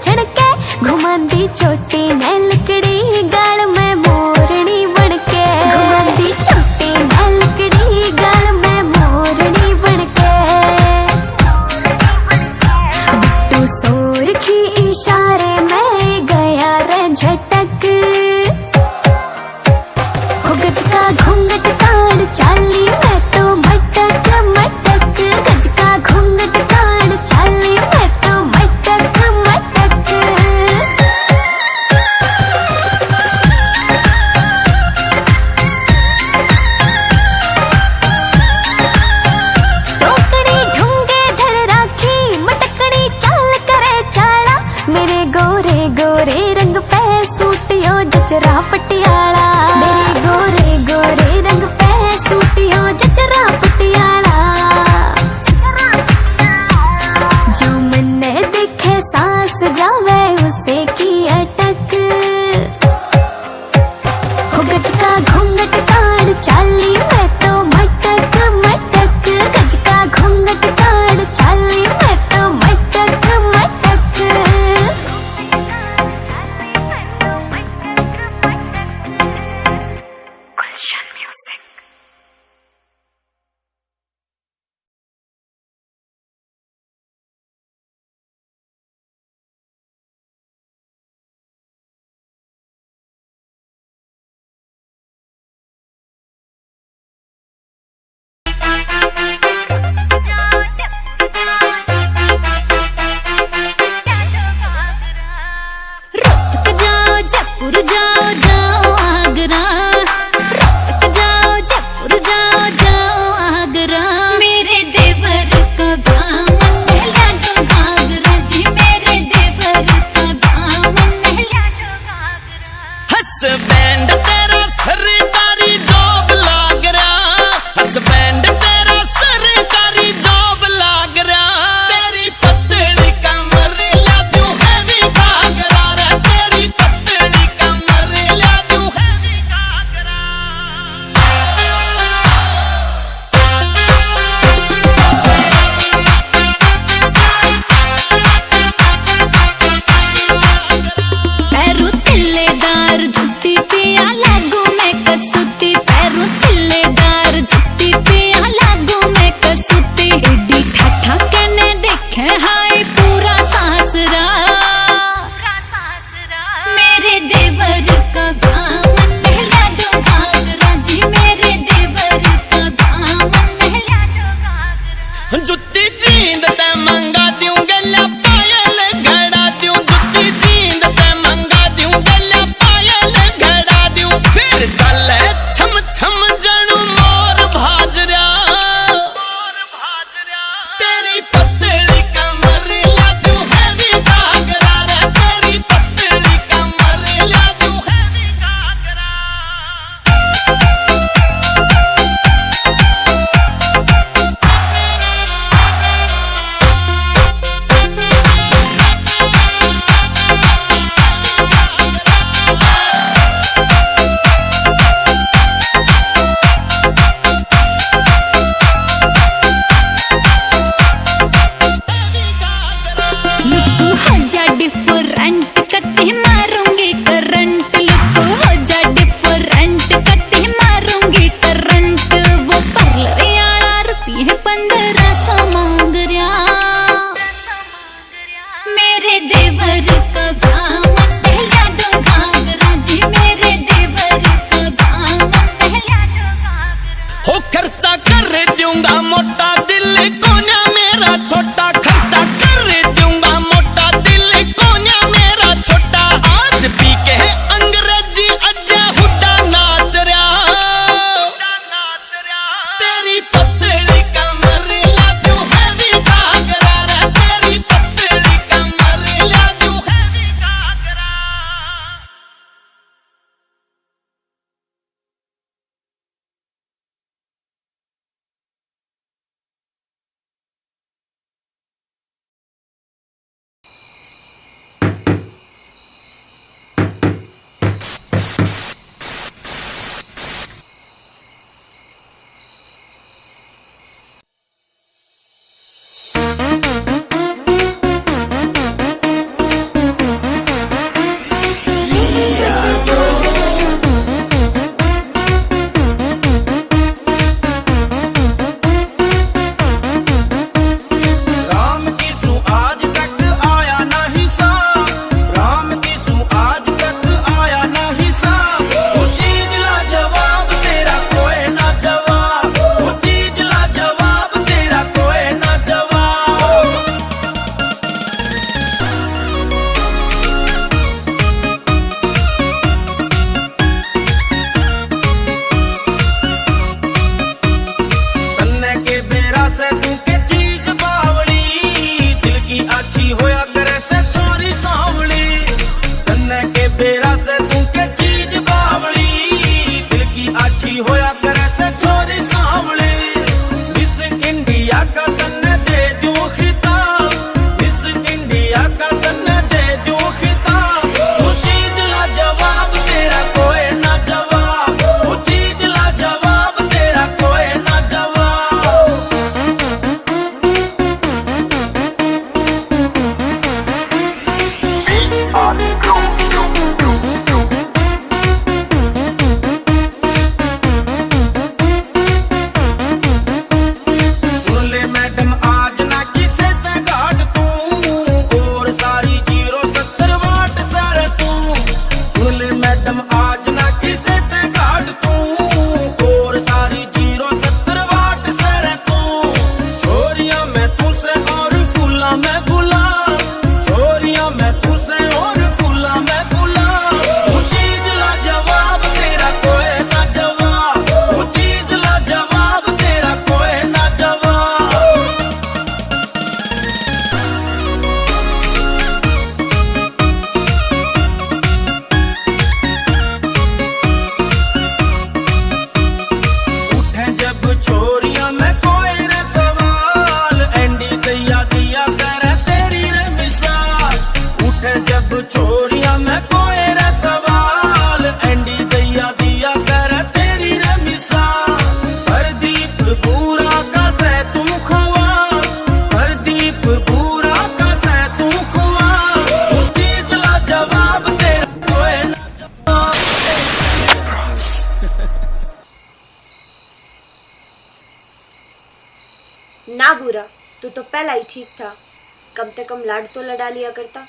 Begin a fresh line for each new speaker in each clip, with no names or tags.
छड़के, घुमांदी चोटी ने लकड़ी गाल में मोरनी बनके, घुमांदी चोटी ने लकड़ी गाल में मोरनी बनके। बिट्टू सोर की इशारे में गया रे झटक, हो गज का घूंघट कान चाली मैं तो मटक मटक, गज का घूंघट कान चाली मैं तो मटक मटक। टोकड़ी ढूंगे धर राखी, मटकड़ी चाल करे चाला, मेरे गोरे गोरे रंग पे सूटियो जचरा पटियाला, मेरे गोरे गोरे रंग पे सूटियो जचरा पटियाला। जो मन्ने देखे सांस जावे उसे की अटक, हो गज का घूंघट कान चाली मैं तो मटक मटक, गज का घूंघट कान चाली मैं तो मटक मटक।
तू छोरिया मैं कोई रे सवाल एंडी दैया दिया कर तेरी रे मिसाल प्रदीप पूरा का से तू खुआ प्रदीप पूरा का से तू खुआ चीज ला जवाब तेरा कोई
ना बुरा, तू तो पहला ही ठीक था। कम से कम लाड तो लड़ा लिया करता।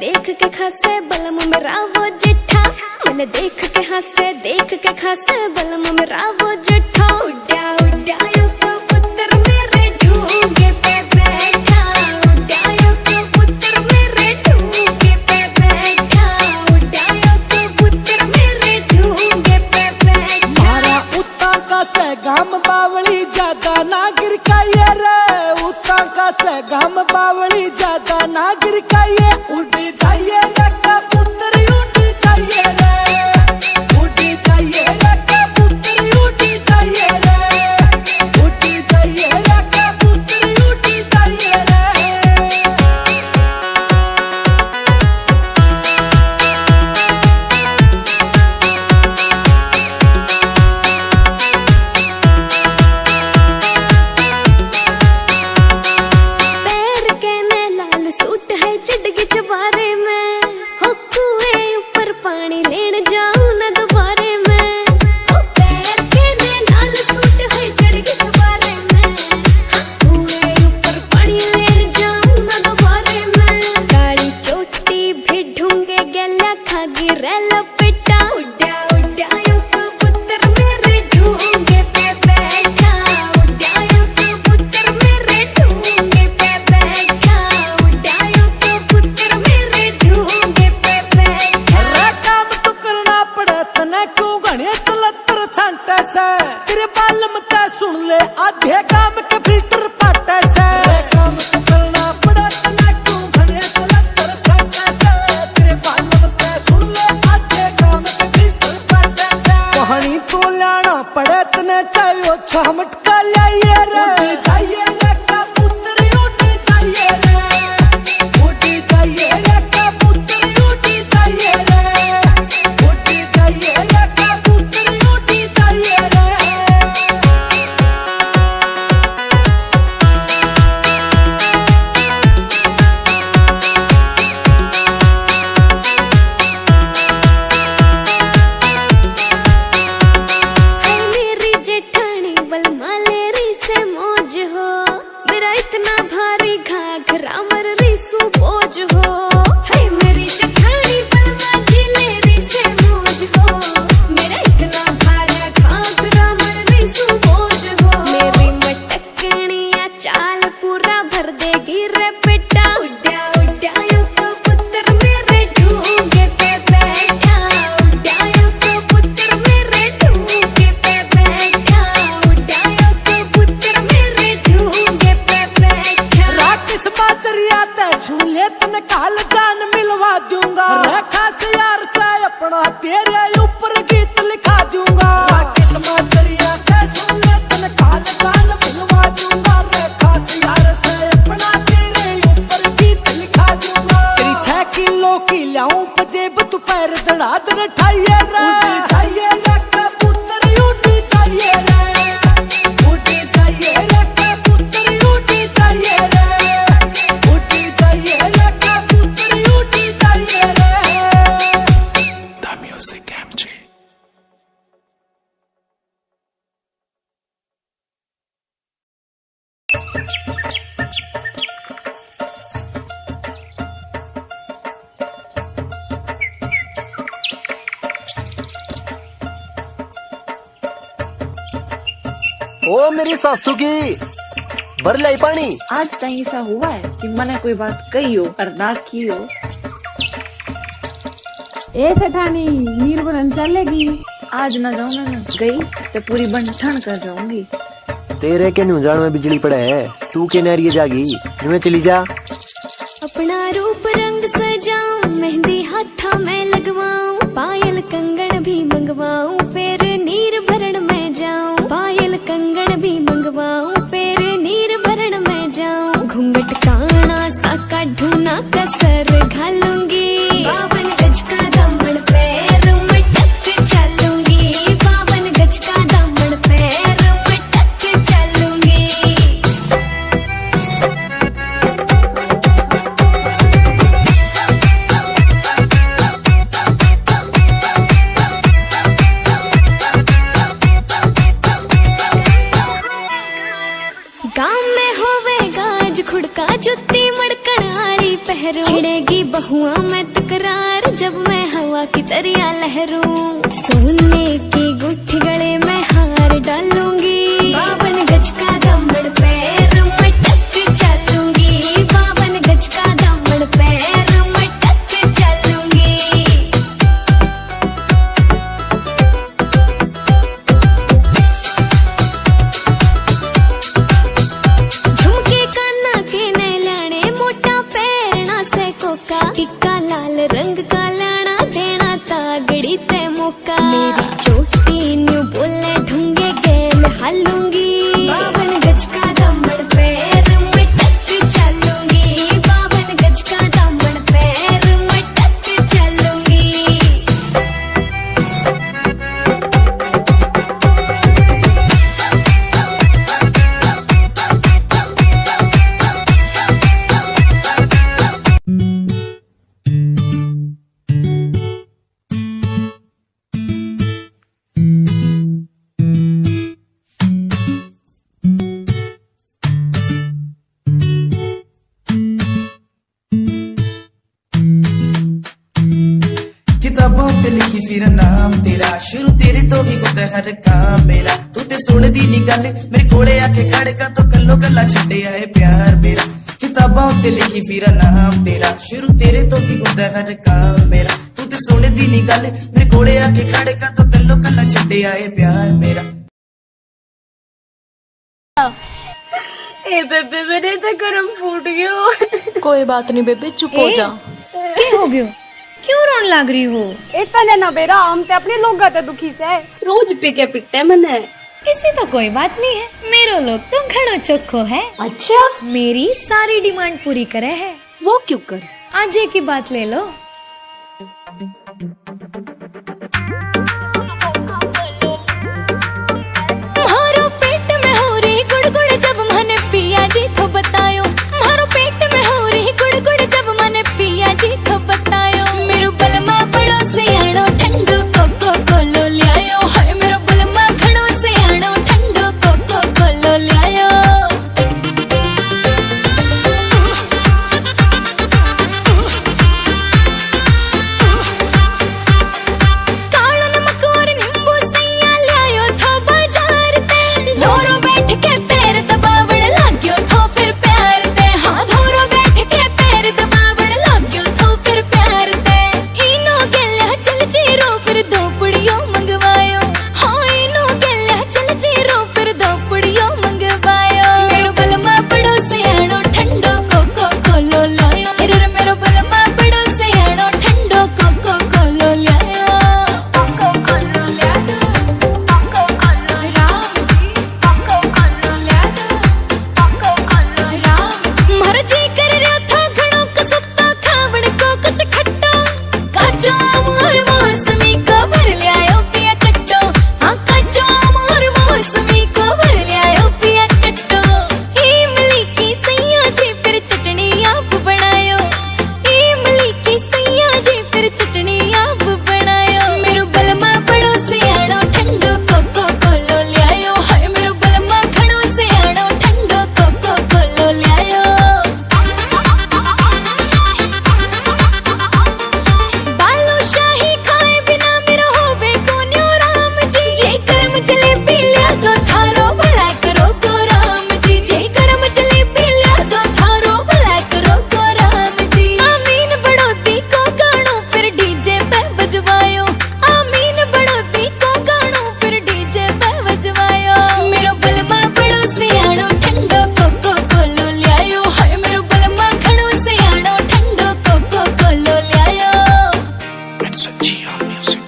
देख के खासे बलम मेरा वो जिठा मैंने देख के खासे बलम मेरा वो जिठा उड्या उड्या यो कबूतर मेरे ढूंगे पे बैठा उड्या यो कबूतर मेरे ढूंगे पे बैठा उड्या यो कबूतर मेरे ढूंगे पे बैठा
मारा उता का से गाम बावली ज्यादा ना गिर काये रे उता का से गाम बावली ज्यादा ना गिर काये उड़ी जाइए रे कबूतर उड़ी जाइए रे उड़ी जाइए रे कबूतर उड़ी जाइए रे उड़ी जाइए रे कबूतर उड़ी जाइए रे
पैर के ने लाल सूट है चिड़गी चबारे में हो कुएं ऊपर पानी लेन जाऊं न दोबारे में हो पैर के ने लाल सूट है चिड़गी चबारे में हो कुएं ऊपर पानी लेन जाऊं न दोबारे में काली चोटी भी ढूंगे गला खागी रेला पिटा उड्या उड्या यो कबूतर मेरे ढूंगे पे बैठा उड्या यो कबूतर मेरे ढूंगे पे बैठा उड्या यो कबूतर मेरे ढूंगे पे बैठा
रे काम तो करना पड़े तने क्यों घने चलतर छांटे से तेरे बालम ते सुन ले आधे काम के फिल्टर पाटे से रे काम तो करना पड़े तने क्यों घने चलतर छांटे से तेरे बालम ते सुन ले आधे काम के फिल्टर पाटे से कहानी तो लाना पड़े तने चाहे अच्छा मटका लाइए रे उड़ी जाइए रे कबूतर उड़ी जाइए रे उड़ी जाइए रे कबूतर उड़ी जाइए रे उड़ी जाइए रे कबूतर उड़ी जाइए रे
है मेरी जेठानी बलमा लेरी से मौज हो मेरा इतना भारी घाघरा मर रिसू बोझ हो है मेरी जेठानी बलमा जी लेरी से मौज हो मेरा इतना भारा घाघरा मर रिसू बोझ हो मेरी मटकनिया चाल पूरा भर देगी रे बेटा उड्या उड्या यो कबूतर मेरे ढूंगे पे बैठा उड्या यो कबूतर मेरे ढूंगे पे बैठा उड्या यो कबूतर मेरे ढूंगे पे बैठा
राकेश बाजरिया ते सुन ले तन काल जान मिलवा दूंगा रे खास यार से अपना तेरे ऊपर गीत लिखा दूंगा राकेश बाजरिया ते सुन ले तन काल जान मिलवा दूंगा रे खास यार से अपना तेरे ऊपर गीत लिखा दूंगा तेरी 6 किलो की लाऊं पजेब तू पैर दड़ा दड़ ठाइए रे उड़ी जाइए रे कबूतर उड़ी जाइए रे उड़ी जाइए रे कबूतर उड़ी जाइए रे उड़ी जाइए रे कबूतर उड़ी जाइए रे
The Music MG.
ओ मेरी सासू की भर लाई पानी।
आज तक ऐसा हुआ है कि मैंने कोई बात कही हो और ना की हो।
ए सेठानी नीर बनन चलेगी।
आज ना जाऊँ ना गई तो पूरी बंठन कर जाऊंगी।
तेरे के न्यूजान में बिजली पड़े है, तू के नरिये जागी नुए चली जा।
अपना रूप रंग सजाऊं मेहंदी हाथा में लगवाऊं पायल कंगन भी मंगवाऊं फिर नीर भरण में जाऊं पायल कंगन ठहरूं, छिड़ेगी बहुआ में तकरार जब मैं हवा की तरिया लहरूं। सोने की गुठी गले में हार डालूंगी, 52 गज का दामन पैर में टक चलूंगी, 52 गज का दामन पैर में टक चलूंगी। झुमके काना के नए लाने, मोटा पैरना से कोका, टिक्का लाल रंग का लाना देना तागड़ी ते मौका। मेरी चोटी न्यू बोले ढूंगे गेल हालूंगी, 52 गज का दामन पैर में टक चलूंगी, 52 गज का दामन पैर में टक चलूंगी।
किताबों ते लिखी फिर नाम तेरा, शुरू तेरे तो ही होता हर काम मेरा। तू ते सुन दी नी गल मेरे कोले आके खड़े का तो कल्लो कल्ला छड़े आए प्यार मेरा। किताबों ते लिखी फिर नाम तेरा, शुरू तेरे तो ही होता हर काम मेरा। तू ते सुन दी नी गल मेरे कोले आके खड़े का तो कल्लो कल्ला छड़े आए प्यार मेरा।
ए बेबे मेरे तो गरम फूट गयो। कोई बात नहीं बेबे चुप हो जा।
क्या हो गयो? क्यों रोन लग रही हो?
इतना ना बेरा हम ते अपने लोग गाते दुखी से रोज पी के पिटते मने।
इसी तो कोई बात नहीं है, मेरो लोग तो घणो चोखो है।
अच्छा
मेरी सारी डिमांड पूरी करे है।
वो क्यों कर?
आज एक की बात ले लो।
मारो पेट में हो रही गुड़गुड़ जब मैंने पिया जी तो बतायो, मारो पेट में हो रही गुड़गुड़ जब मैंने पिया जी तो बतायो। मेरो बलमा बड़ो से आनो ठंडो कोको कोलो लियायो, हाय मेरो बलमा खड़ो से आनो ठंडो कोको कोलो लियायो। कालो नमक और नींबू सैया लियायो था बाजार ते, धोरो बैठ के पैर दबावण लाग्यो थो फिर प्यार ते। हाँ धोरो बैठ के पैर दबावण लाग्यो थो फिर प्यार ते। इनो गल्ला चल जीरो फिर दो पुड़ियो मंगवायो, हाँ इनो गल्ला चल जीरो फिर दो पुड़ियो मंगवायो। मेरो बलमा बड़ो से आनो ठंडो कोको कोलो लायो, मेरो बलमा बड़ो से आनो ठंडो कोको कोलो लायो। कोको कोलो लायो, कोको कोलो राम जी, कोको कोलो लायो, कोको कोलो राम। मारो जी कर रहा था घणो कसुत्ता खावण को कुछ खट्टा, काचो आम और मौसमी को भर लियायो पिया कट्टो। हाँ काचो आम और मौसमी को भर लियायो पिया कट्टो। इमली की सैया जी फिर चटनी आप बनायो, इमली की सैया जी फिर चटनी आप बनायो। मेरो बलमा बड़ो से आनो ठंडो कोको कोलो लियायो, हाय मेरो बलमा खड़ो से आनो ठंडो कोको कोलो लियायो। बालो शाही खाए बिना मेरो होवे कोन्यो राम जी, जे करम जलेबी लिया दो थारो भला करो को राम जी, जे करम जलेबी लिया दो थारो भला करो को राम जी। आमीन बड़ोती को गानो फिर डीजे पे बजवायो, आमीन बड़ोती को गानो फिर डीजे पे बजवायो। मेरो बलमा बड़ो से आनो ठंडो कोको कोलो लियायो, हाय मेरो बलमा खड़ो से आनो ठंडो कोको कोलो लियायो।
It's a GR music.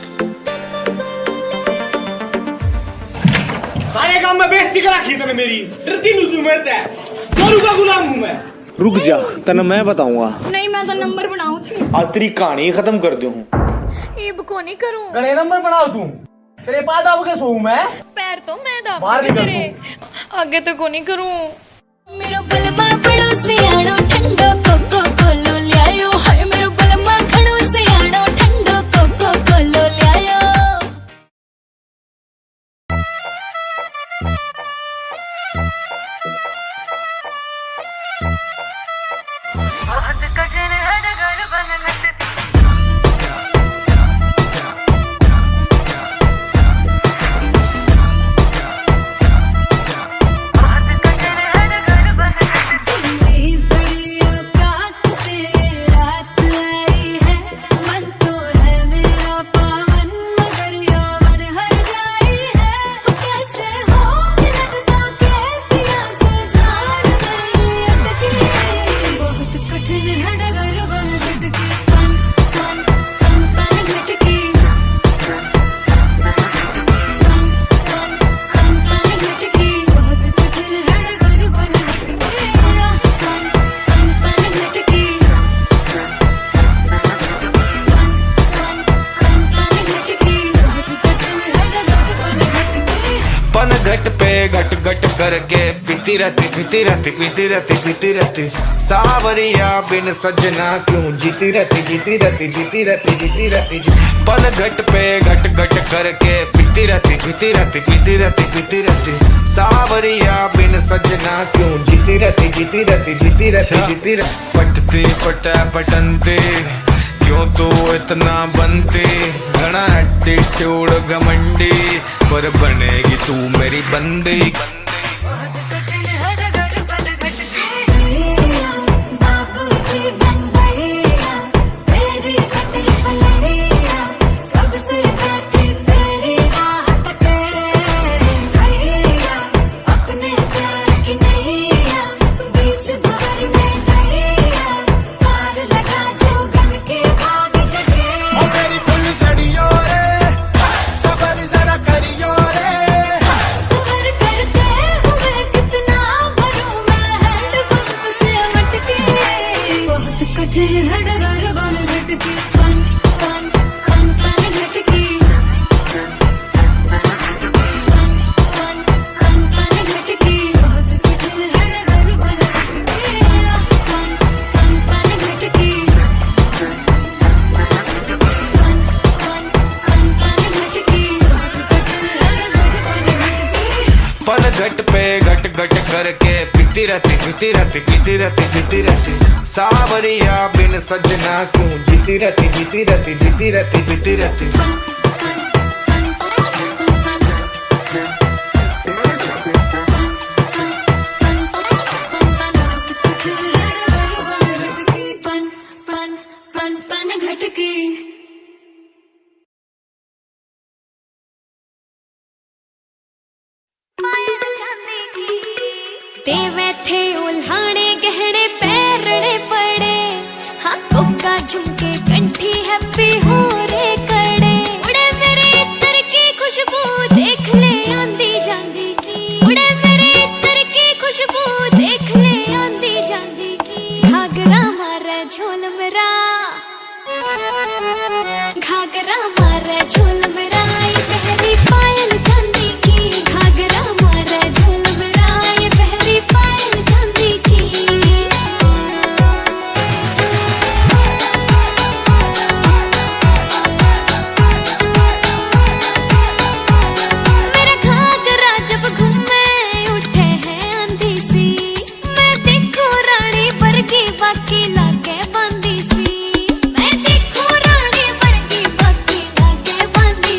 सारे काम में बेइज्जती करा की तूने मेरी। डरती नहीं तू मेरे से, गोरू का गुलाम हूँ मैं।
रुक जा, तने मैं बताऊंगा।
नहीं मैं तो नंबर बनाऊं थी।
आज तेरी कहानी खत्म कर दूं।
इब को नहीं करूं।
गणे नंबर बनाओ तू, तेरे पास दाब के सोऊं मैं।
पैर तो मैं
बाहर
दाब
निकल
तेरे, आगे तो को नहीं करूं।
मेरो बलमा बड़ो से आनो ठंडो कोको कोलो लियायो, हाय मेरो बलमा खड़ो से आनो ठंडो कोको कोलो लियायो। बहुत कठिन है
घट करके पीती रहती पीती रहती पीती रहती पीती रहती सावरिया बिन सजना क्यों जीती रहती जीती रहती जीती रहती जीती रहती पल घट पे घट घट करके पीती रहती पीती रहती पीती रहती पीती रहती सावरिया बिन सजना क्यों जीती रहती जीती रहती जीती रहती जीती रहती पटती पटा पटनती क्यों तो इतना बनती घना एटीट्यूड घमंडी पर बनेगी तू मेरी बंदी घट पे घट घट करके पीती रहती पीती रहती पीती रहती पीती रहती सावरिया बिन सजना क्यों जीती रहती जीती रहती जीती रहती जीती रहती
ते वैथे उल्हाने गहने पैरने पड़े हाँ कोका झुमके कंठी हैप्पी हो रे कड़े उड़े मेरे इत्र की खुशबू देख ले आंधी जांदी की उड़े मेरे इत्र की खुशबू देख ले आंधी जांदी की घाघरा मारे झोल मेरा घाघरा मारे झोल मेरा ये पहली पायल चांदी की घाघरा मारे झोल मेरा ये पहली पायल चांदी की मेरा घाघरा जब घूमे उठे हैं आंधी सी मैं देखो रानी वर्गी बाकी लागे बांधी सी मैं देखो रानी वर्गी बाकी लागे बांधी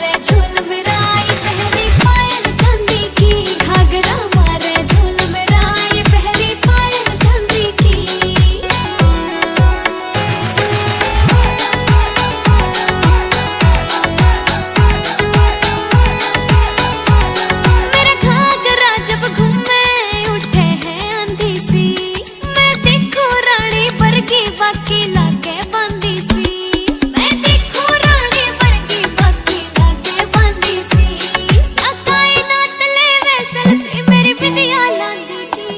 मारे झोल मेरा ये पहली पायल चांदी की घाघरा मारे झोल मेरा ये पहली पायल चांदी की मेरा घाघरा जब घूमे उठे है आंधी सी मैं देखो रानी बरगी बाकी लागे बांधी सी मैं देखो रानी बरगी बाकी लागे बांधी सी कायनात ले वे सेल्फी मेरी बिंदिया लांदी थी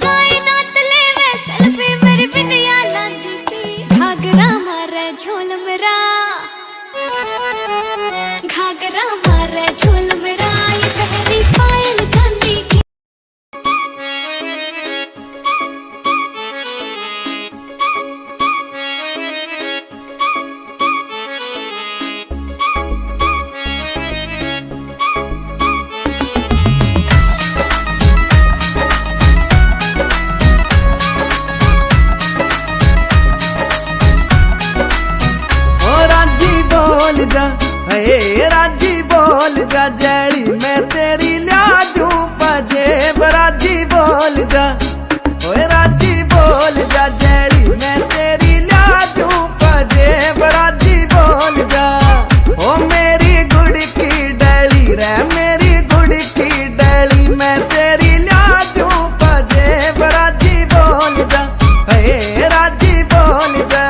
कायनात ले वे सेल्फी मेरी बिंदिया लांदी थी घाघरा मारे झोल मेरा घाघरा मारे झोल मेरा ये पहली पायल चांदी की
ओ राजी बोल जा, हे राजी बोल जा, जड़ी मैं तेरी ल्या दूं पजेब। राजी बोल जा, ओए राजी बोल जा, जड़ी मैं तेरी ल्या दूं पजेब। राजी बोल जा, ओ मेरी गुड़ की डली रे, मेरी गुड़ की डली मैं तेरी ल्या दूं पजेब। राजी बोल जा, हे राजी बोल जा।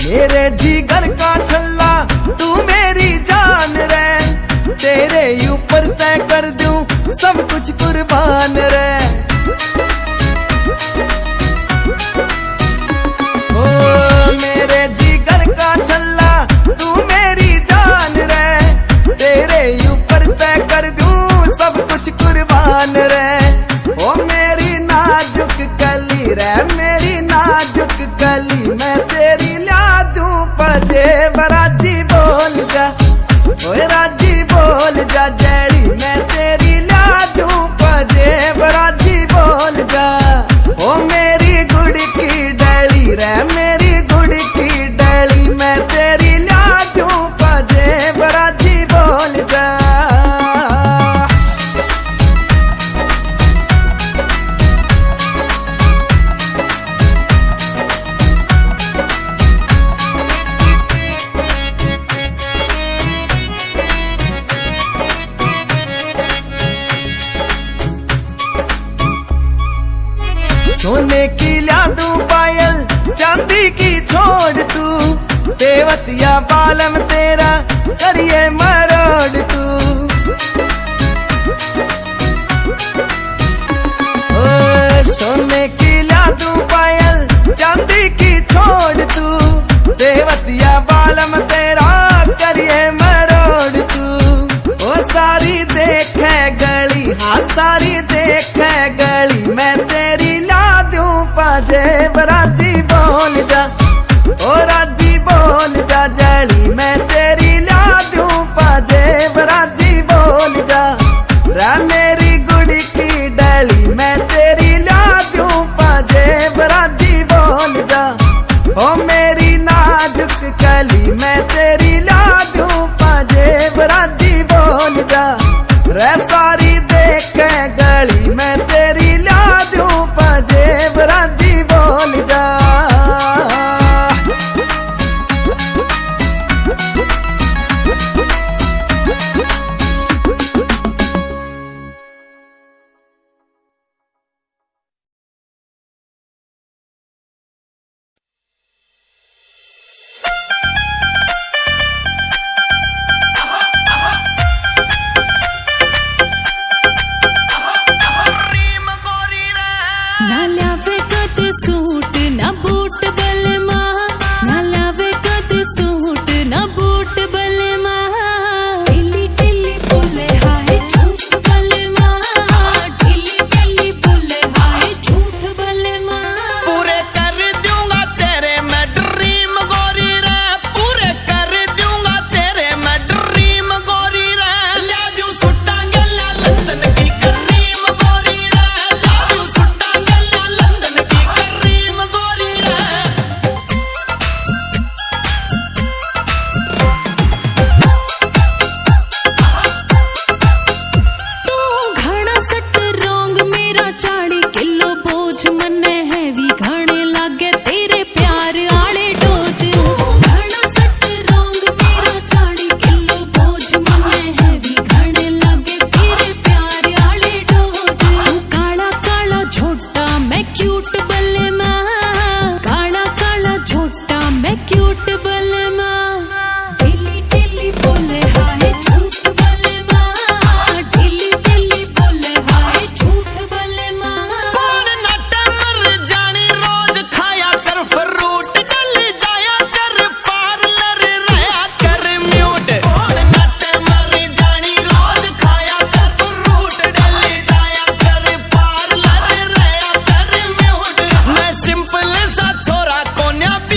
मेरे जिगर का छल्ला तू मेरी जान रे, तेरे ऊपर तय कर दूं सब कुछ कुर्बान रे। ओ मेरे जिगर का छल्ला तू मेरी जान रे, तेरे ऊपर तय कर दूं सब कुछ कुर्बान रे। ओ मेरी नाजुक कली रे, मेरी नाजुक कली मैं तेरी ल्या दूं पजेब। राजी बोल जा, ओए राजी बोल जा, जड़ी मैं तेरी ल्या दूं पजेब। राजी बोल जा, ओ मेरी गुड़ की डली रे, मेरी गुड़ की डली मैं तेरी ल्या दूं पजेब। राजी बोल जा। सोने की ल्या दूं पायल चांदी की छोड़ तू, देवतिया बालम तेरा करिए मरोड़ तू। ओ सोने की ल्या दूं पायल चांदी की छोड़ तू, देवतिया बालम तेरा करिए मरोड़ तू। ओ सारी देखे गली, हाँ सारी देखे गली मैं तेरी ल्या दूं पजेब। राजी बोल जा, ओ राजी बोल जा, जड़ी मैं तेरी ल्या दूं पजेब। राजी बोल जा, रे मेरी गुड़ की डली मैं तेरी ल्या दूं पजेब। राजी बोल जा, ओ मेरी नाजुक कली मैं तेरी ल्या दूं पजेब। राजी बोल जा, रे सारी देखे गली मैं तेरी ल्या दूं पजेब। राजी बोल जा।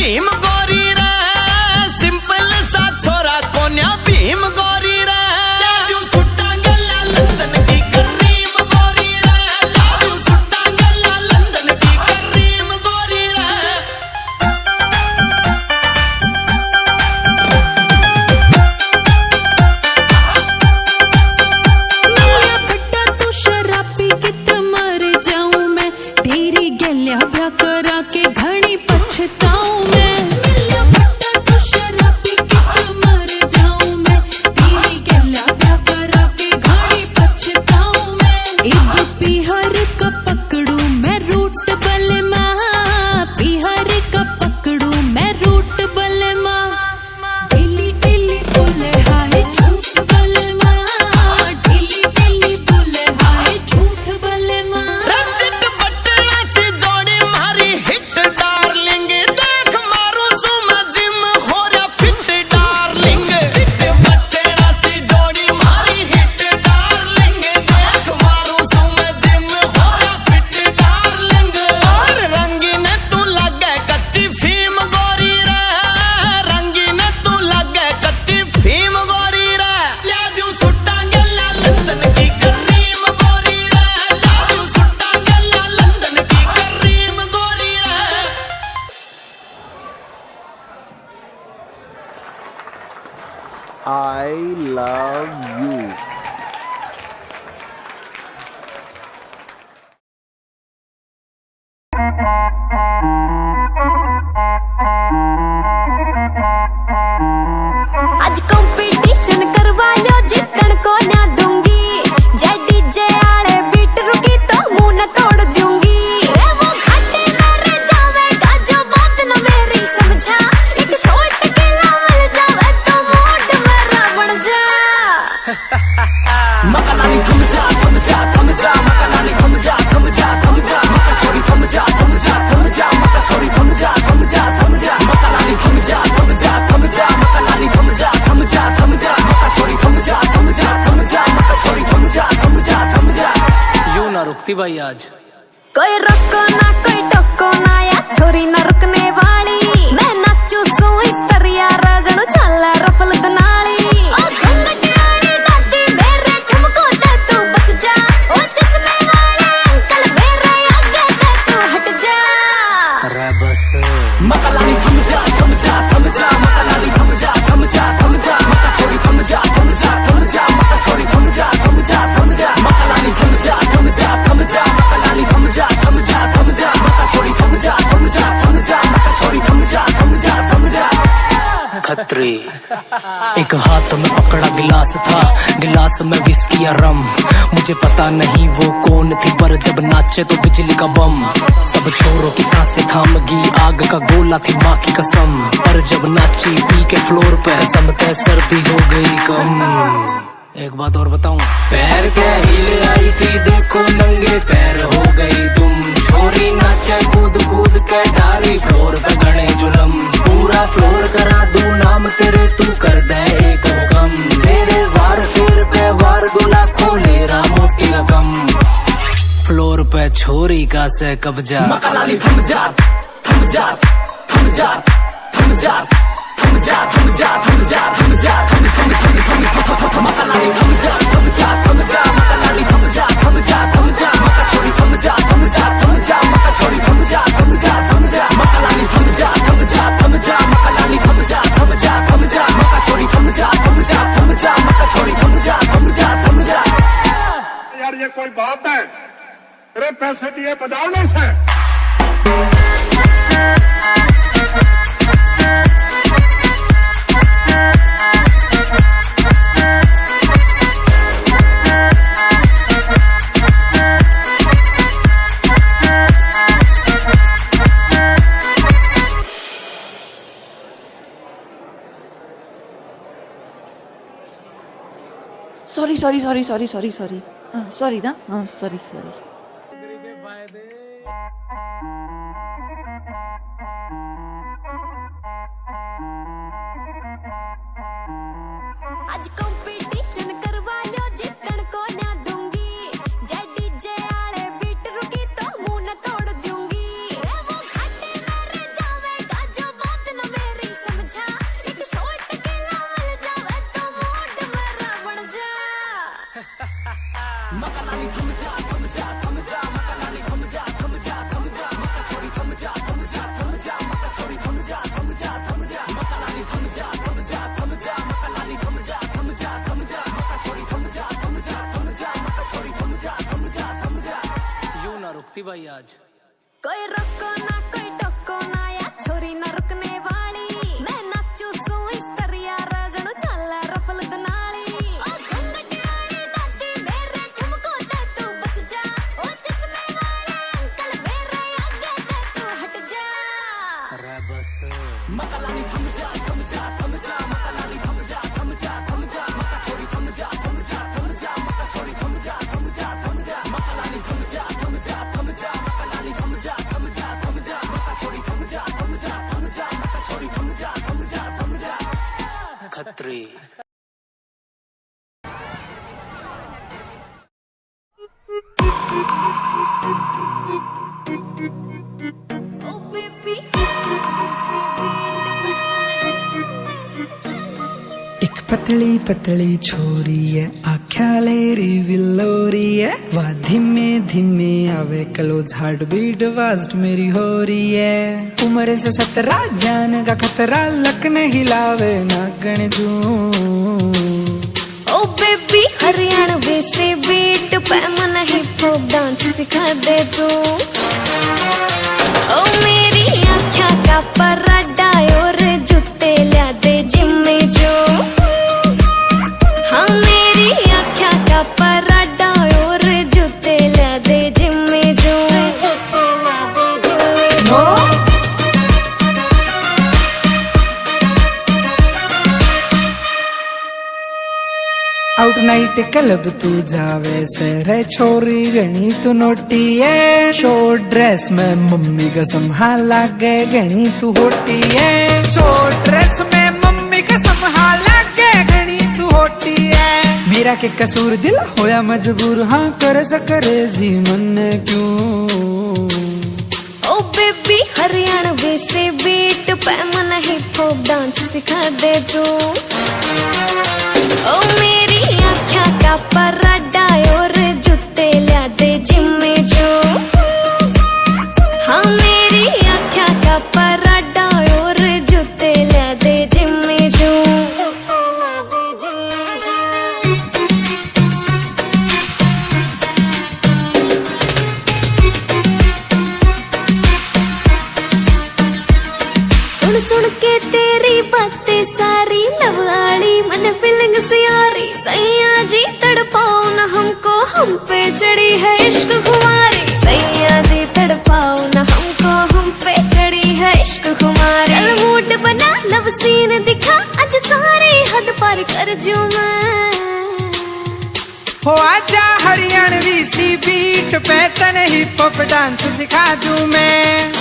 भीम गोरी रे सिंपल सा छोरा कोन्या भीम गोरी रे लाजू सुट्टा गल्ला लंदन की करीम गोरी रे लाजू सुट्टा गल्ला लंदन की करीम गोरी रे
मिलिया बट्टा तू शराबी कित मर जाऊं मैं तेरी गलिया ब्याह करा के घणी पछताऊं मैं मिलिया बट्टा तू शराबी कित मर जाऊं मैं तेरी गलिया ब्याह करा के घणी पछताऊं मैं इब पीहर का पकड़ू मैं रूट बलमा पीहर का पकड़ू मैं रूट बलमा डेली डेली बोले हाय झूठ बलमा डेली डेली बोले हाय झूठ बलमा
रचिट बटना सी जोड़ी मारी हिट डार्लिंग देख मारू सुमा जिम हो रहा फिट डार्लिंग चिट बटना सी जोड़ी मारी हिट डार्लिंग देख मारू सुमा जिम हो रहा फिट डार्लिंग और रंगीन तू लगे कत्ती फीम गोरी रे रंगीन तू लगे कत्ती फीम गोरी रे लाजू सुट्टा गल्ला लंदन की करीम गोरी रे लाजू सुट्टा गल्ला लंदन की करीम गोरी रे
I love you.
आज कंपटीशन करवा लो जितन को ना दूंगी जय डीजे आले बीट रुकी तो मुंह न तोड़ दूंगी रे वो घाटे में रह जावेगा जो बात न मेरी समझा एक शॉट के लावल जावे तो मूड मेरा बन जा
मकलानी थम जा मकलानी थम जा मका छोड़ी थम जा मका छोड़ी थम जा मकलानी थम जा मकलानी थम जा मका छोड़ी थम जा मका छोड़ी थम जा
यूं ना रुकती भाई आज
कोई रोको ना कोई टोको ना या छोरी ना रुकने वाली मैं नाचू सू इस तरिया राजन चला रफल दनाली ओ घूंघट वाली दादी मेरे ठुमको दे तू बच जा ओ चश्मे वाले अंकल मेरे आगे दे तू हट जा
अरे बस
मकलानी थम जा मकलानी थम जा मका छोड़ी थम जा मका छोड़ी थम जा मकलानी थम जा मकलानी थम जा मका छोड़ी थम जा मका छोड़ी थम जा
खतरे एक हाथ में पकड़ा गिलास था गिलास में विस्की या रम मुझे पता नहीं वो कौन थी पर जब नाचे तो बिजली का बम सब छोरों की सांसें थाम गई आग का गोला थी माँ की कसम पर जब नाची पी के फ्लोर पे समते सर्दी हो गई कम एक बात और बताऊं पैर के हील आई थी देखो नंगे पैर हो गई तुम छोरी नाचे कूद कूद के डारी फ्लोर पे गणे जुलम पूरा फ्लोर करा दो नाम तेरे तू कर दे एक हुक्म तेरे वार फिर पे वार 2 लाख ले रहा मोटी रकम फ्लोर पे छोरी का से कब्जा
मकलानी थम जा मकलानी थम जा मकलानी थम जा मका छोड़ी थम जा मका छोड़ी थम जा मकलानी थम जा मकलानी थम जा मका छोड़ी थम जा मका छोड़ी थम जा
यार ये कोई बात है अरे पैसे दिए बजाओ ना इसे
सॉरी ना सॉरी
आज कंपटीशन करवा लो जितन को ना दूंगी जय डीजे आले बीट रुकी तो मुंह न तोड़ दूंगी रे वो घाटे में रह जावेगा जो बात
थी भाई आज।
कोई रोको ना कोई टोको ना या छोरी ना रुकने वाली, मैं नाचू सू इस तरिया राजन चला रफल दनाली। ओ घुंघट वाली दादी मेरे ठुमको दे तू बच जा, ओ चश्मे वाले अंकल मेरे आगे दे तू हट जा।
अरे बस
मकालानी थम जा थम जा थम जा, मकालानी थम जा थम जा थम जा, मका छोरी थम जा थम जा थम जा, मका छोरी थम जा थम जा थम जा, मकालानी थम जा थम जा थम जा, मकालानी थम जा थम जा थम जा, मका छोरी थम जा थम जा थम जा, मका छोरी थम जा थम जा थम जा।
खतरी
ओ बेबी
एक पतली पतली छोरी है, आख्या लेरी विलोरी है, वा धीमे धीमे आवे क्लोज, हार्ट बीट फास्ट मेरी हो रही है। उम्र से 17 जान का खतरा, लकने हिलावे नागण जू।
ओ बेबी हरियाणवी से बीट पे मन हिप हॉप डांस सिखा दे तू। ओ मेरी आँखा का पराडा और जूते ला दे जिम में जो। हाँ मेरी आँखा का पराडा और जूते ला दे जिम में जो।
आउट नाइट क्लब तू जावे से रे छोरी गणी तू नोटी है, शॉर्ट ड्रेस में मम्मी कसम हाँ लागे गणी तू होटी है, शॉर्ट ड्रेस में मम्मी कसम हाँ लागे गणी तू होटी है। मेरा के कसूर दिल होया मजबूर, हाँ कर सकरे जी मन क्यों।
ओ बेबी हरियाणवी से बीट पे मन हिप हॉप डांस सिखा दे तू। ओ मेरी आँखा का पराडा और जूते ला दे जिम में जो। हाँ मेरी आँखा का पराडा और जूते ला दे जिम में जो। सुन सुन के तेरी बातें सारी लव आली, मन फीलिंग से यारी सैया जी तड़पाओ न हमको, हम पे चढ़ी है इश्क खुमारी। सैया जी तड़पाओ न हमको, हम पे चढ़ी है इश्क खुमारी। चल मूड बना लव सीन दिखा, आज सारी हद पार कर जूं मैं।
हो आजा हरियाणवी सी बीट पे तने हिप हॉप डांस सिखा दूं मैं।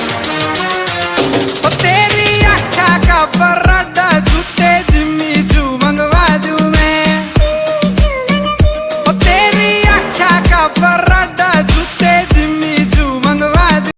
ओ तेरी आँखा का पराडा जूते जिम्मी जू मंगवा दूं मैं। ओ तेरी आँखा का पराडा